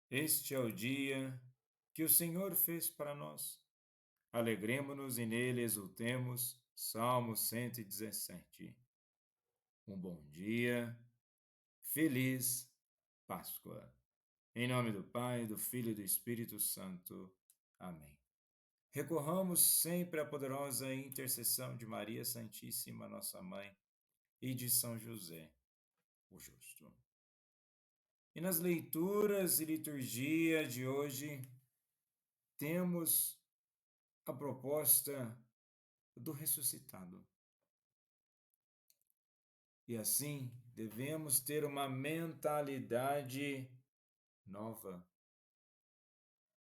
Este é o dia que o Senhor fez para nós. Alegremo-nos e nele exultemos. Salmo 117. Um bom dia, feliz Páscoa. Em nome do Pai, do Filho e do Espírito Santo. Amém. Recorramos sempre à poderosa intercessão de Maria Santíssima, nossa Mãe, e de São José, o Justo. E nas leituras e liturgia de hoje, temos a proposta do ressuscitado. E assim, devemos ter uma mentalidade nova.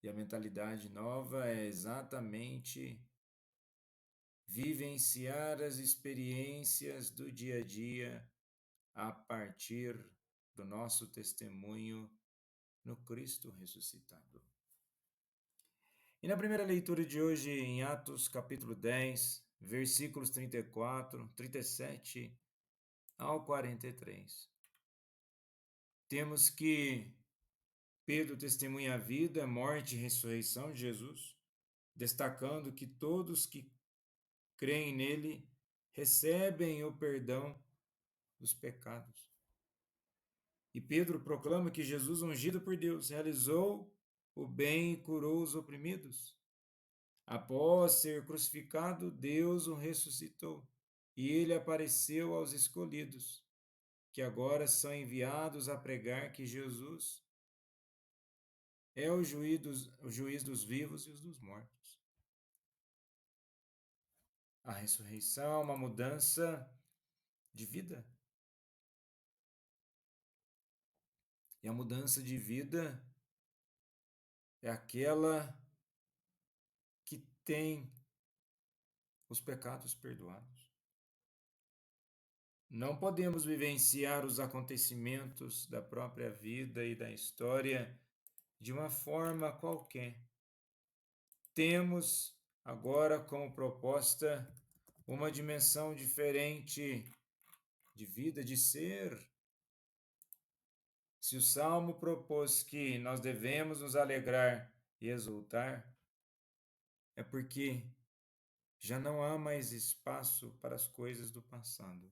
E a mentalidade nova é exatamente vivenciar as experiências do dia a dia a partir do nosso testemunho no Cristo ressuscitado. E na primeira leitura de hoje, em Atos capítulo 10, versículos 34, 37 ao 43, temos que Pedro testemunha a vida, morte e ressurreição de Jesus, destacando que todos que creem nele recebem o perdão dos pecados. E Pedro proclama que Jesus, ungido por Deus, realizou o bem e curou os oprimidos. Após ser crucificado, Deus o ressuscitou e ele apareceu aos escolhidos, que agora são enviados a pregar que Jesus é o juiz dos vivos e os dos mortos. A ressurreição é uma mudança de vida. E a mudança de vida é aquela que tem os pecados perdoados. Não podemos vivenciar os acontecimentos da própria vida e da história de uma forma qualquer. Temos agora como proposta uma dimensão diferente de vida, de ser. Se o Salmo propôs que nós devemos nos alegrar e exultar, é porque já não há mais espaço para as coisas do passado.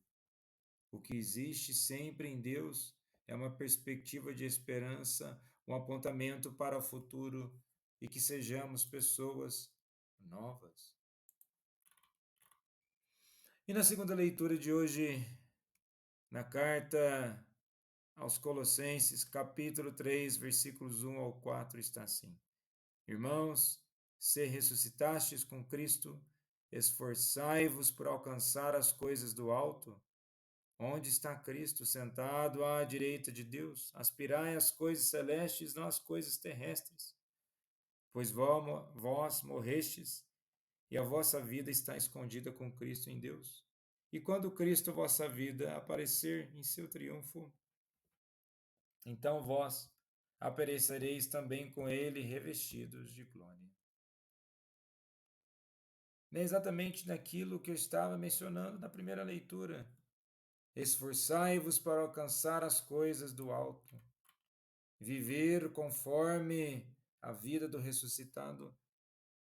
O que existe sempre em Deus é uma perspectiva de esperança, um apontamento para o futuro e que sejamos pessoas novas. E na segunda leitura de hoje, na carta aos Colossenses, capítulo 3, versículos 1 ao 4, está assim: Irmãos, se ressuscitastes com Cristo, esforçai-vos por alcançar as coisas do alto, onde está Cristo sentado à direita de Deus. Aspirai às coisas celestes, não às coisas terrestres. Pois vós morrestes, e a vossa vida está escondida com Cristo em Deus. E quando Cristo, vossa vida, aparecer em seu triunfo, então vós aparecereis também com ele, revestidos de glória. É exatamente naquilo que eu estava mencionando na primeira leitura. Esforçai-vos para alcançar as coisas do alto. Viver conforme a vida do ressuscitado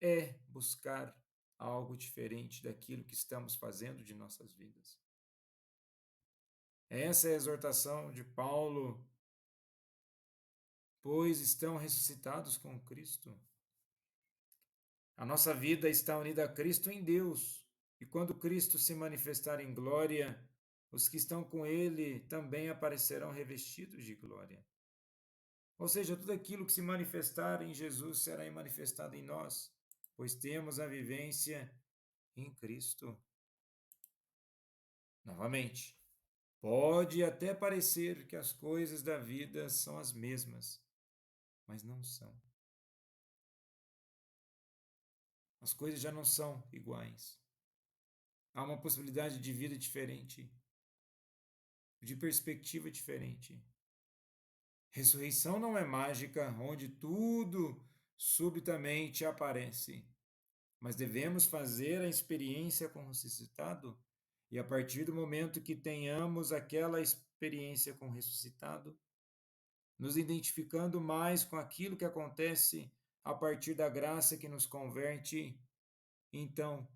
é buscar algo diferente daquilo que estamos fazendo de nossas vidas. Essa é a exortação de Paulo, pois estão ressuscitados com Cristo. A nossa vida está unida a Cristo em Deus, e quando Cristo se manifestar em glória, os que estão com Ele também aparecerão revestidos de glória. Ou seja, tudo aquilo que se manifestar em Jesus será manifestado em nós, pois temos a vivência em Cristo. Novamente, pode até parecer que as coisas da vida são as mesmas, mas não são. As coisas já não são iguais. Há uma possibilidade de vida diferente, de perspectiva diferente. Ressurreição não é mágica, onde tudo subitamente aparece, mas devemos fazer a experiência com o ressuscitado, e a partir do momento que tenhamos aquela experiência com o ressuscitado, nos identificando mais com aquilo que acontece a partir da graça que nos converte, então,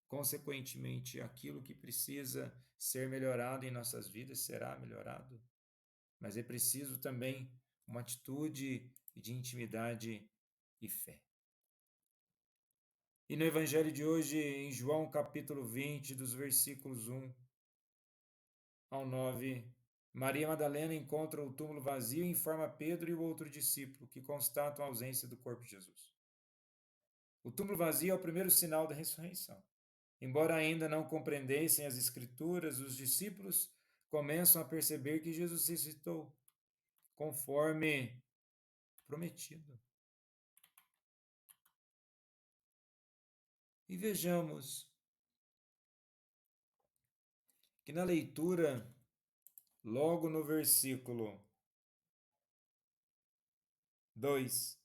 consequentemente, aquilo que precisa ser melhorado em nossas vidas será melhorado. Mas é preciso também uma atitude de intimidade e fé. E no Evangelho de hoje, em João capítulo 20, dos versículos 1 ao 9, Maria Madalena encontra o túmulo vazio e informa Pedro e o outro discípulo, que constatam a ausência do corpo de Jesus. O túmulo vazio é o primeiro sinal da ressurreição. Embora ainda não compreendessem as Escrituras, os discípulos começam a perceber que Jesus ressuscitou, conforme prometido. E vejamos que na leitura, logo no versículo 2,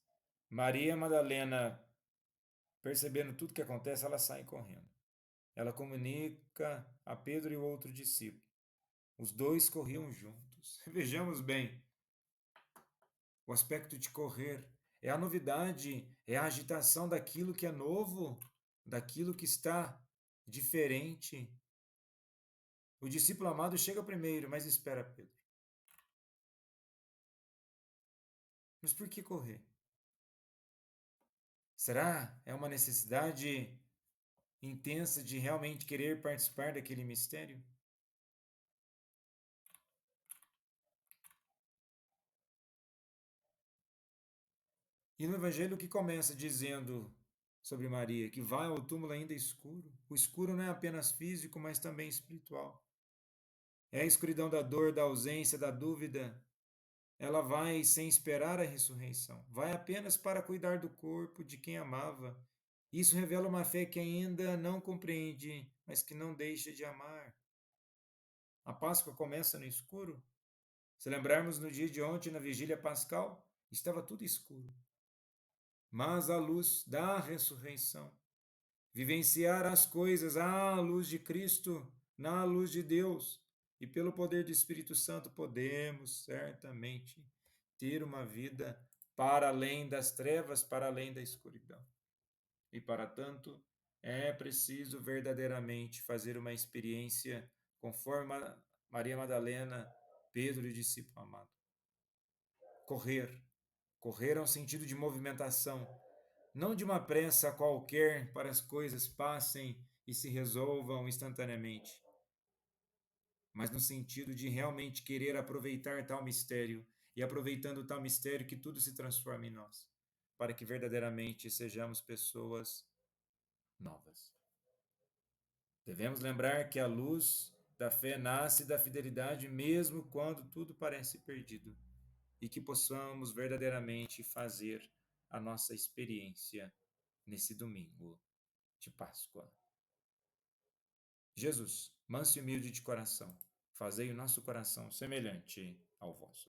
Maria Madalena, percebendo tudo que acontece, ela sai correndo. Ela comunica a Pedro e o outro discípulo. Os dois corriam juntos. Vejamos bem, o aspecto de correr é a novidade, é a agitação daquilo que é novo, daquilo que está diferente. O discípulo amado chega primeiro, mas espera Pedro. Mas por que correr? Será é uma necessidade intensa de realmente querer participar daquele mistério? E no Evangelho que começa dizendo sobre Maria, que vai ao túmulo ainda escuro. O escuro não é apenas físico, mas também espiritual. É a escuridão da dor, da ausência, da dúvida. Ela vai sem esperar a ressurreição. Vai apenas para cuidar do corpo de quem amava. Isso revela uma fé que ainda não compreende, mas que não deixa de amar. A Páscoa começa no escuro. Se lembrarmos no dia de ontem, na vigília pascal, estava tudo escuro. Mas a luz da ressurreição, vivenciar as coisas à luz de Cristo, na luz de Deus, e pelo poder do Espírito Santo podemos certamente ter uma vida para além das trevas, para além da escuridão. E para tanto, é preciso verdadeiramente fazer uma experiência conforme Maria Madalena, Pedro e o discípulo amado. Correr. Correr é um sentido de movimentação, não de uma pressa qualquer para as coisas passem e se resolvam instantaneamente, mas no sentido de realmente querer aproveitar tal mistério e aproveitando tal mistério que tudo se transforme em nós, para que verdadeiramente sejamos pessoas novas. Devemos lembrar que a luz da fé nasce da fidelidade mesmo quando tudo parece perdido e que possamos verdadeiramente fazer a nossa experiência nesse domingo de Páscoa. Jesus, manso e humilde de coração, fazei o nosso coração semelhante ao vosso.